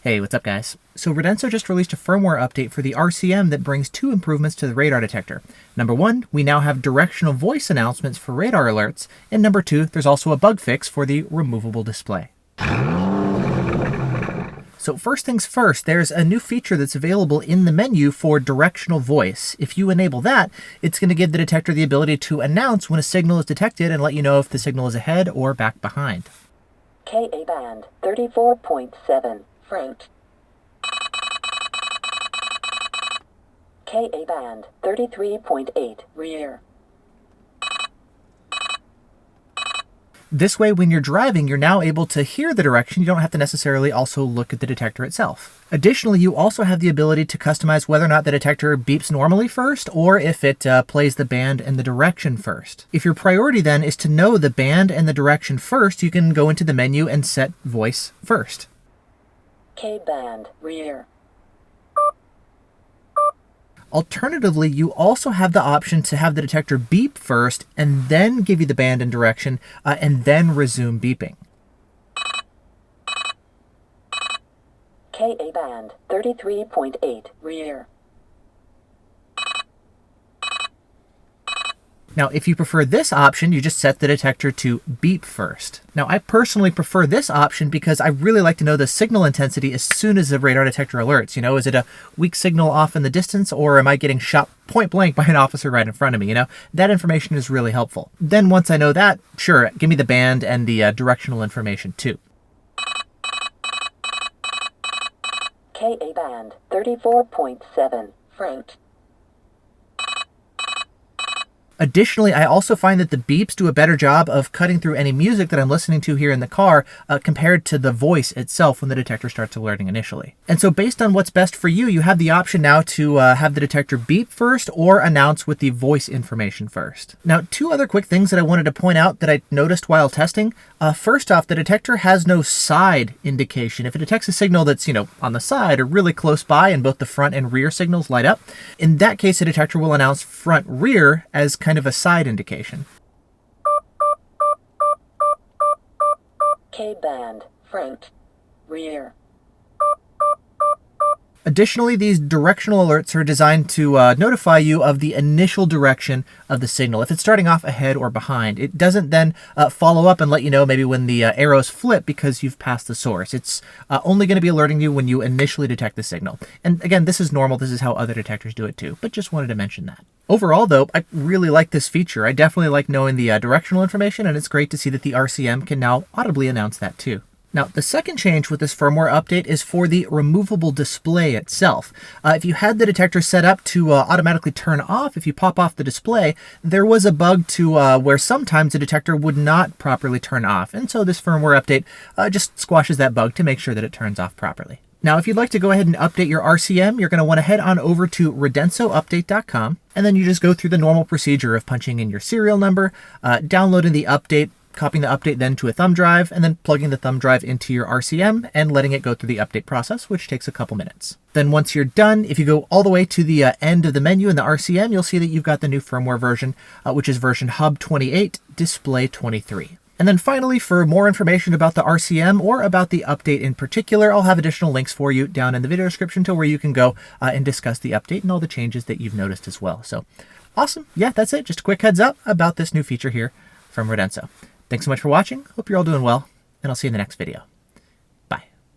Hey, what's up guys? So Radenso just released a firmware update for the RCM that brings two improvements to the radar detector. Number one, we now have directional voice announcements for radar alerts, and number two, there's also a bug fix for the removable display. So first things first, there's a new feature that's available in the menu for directional voice. If you enable that, it's going to give the detector the ability to announce when a signal is detected and let you know if the signal is ahead or back behind. KA band 34.7 franked. KA band 33.8 rear. This way, when you're driving, you're now able to hear the direction. You don't have to necessarily also look at the detector itself. Additionally, you also have the ability to customize whether or not the detector beeps normally first, or if it plays the band and the direction first. If your priority then is to know the band and the direction first, you can go into the menu and set voice first. K band rear. Alternatively, you also have the option to have the detector beep first and then give you the band and direction and then resume beeping. KA band 33.8 rear. Now, if you prefer this option, you just set the detector to beep first. Now, I personally prefer this option because I really like to know the signal intensity as soon as the radar detector alerts. You know, is it a weak signal off in the distance, or am I getting shot point blank by an officer right in front of me? You know, that information is really helpful. Then once I know that, sure, give me the band and the directional information too. KA band 34.7 franked. Additionally, I also find that the beeps do a better job of cutting through any music that I'm listening to here in the car compared to the voice itself when the detector starts alerting initially. And so based on what's best for you, you have the option now to have the detector beep first or announce with the voice information first. Now, two other quick things that I wanted to point out that I noticed while testing. First off, the detector has no side indication. If it detects a signal that's, on the side or really close by and both the front and rear signals light up, in that case, the detector will announce front rear as kind of a side indication. K band franked rear. Additionally, these directional alerts are designed to notify you of the initial direction of the signal. If it's starting off ahead or behind, it doesn't then follow up and let you know maybe when the arrows flip because you've passed the source. It's only going to be alerting you when you initially detect the signal. And again, this is normal. This is how other detectors do it too, but just wanted to mention that. Overall, though, I really like this feature. I definitely like knowing the directional information, and it's great to see that the RCM can now audibly announce that too. Now, the second change with this firmware update is for the removable display itself. If you had the detector set up to automatically turn off if you pop off the display, there was a bug to where sometimes the detector would not properly turn off. And so this firmware update just squashes that bug to make sure that it turns off properly. Now, if you'd like to go ahead and update your RCM, you're going to want to head on over to RadensoUpdate.com, and then you just go through the normal procedure of punching in your serial number, downloading the update, copying the update then to a thumb drive, and then plugging the thumb drive into your RCM and letting it go through the update process, which takes a couple minutes. Then once you're done, if you go all the way to the end of the menu in the RCM, you'll see that you've got the new firmware version, which is version Hub 28, Display 23. And then finally, for more information about the RCM or about the update in particular, I'll have additional links for you down in the video description to where you can go and discuss the update and all the changes that you've noticed as well. So awesome. Yeah, that's it. Just a quick heads up about this new feature here from Radenso. Thanks so much for watching. Hope you're all doing well, and I'll see you in the next video.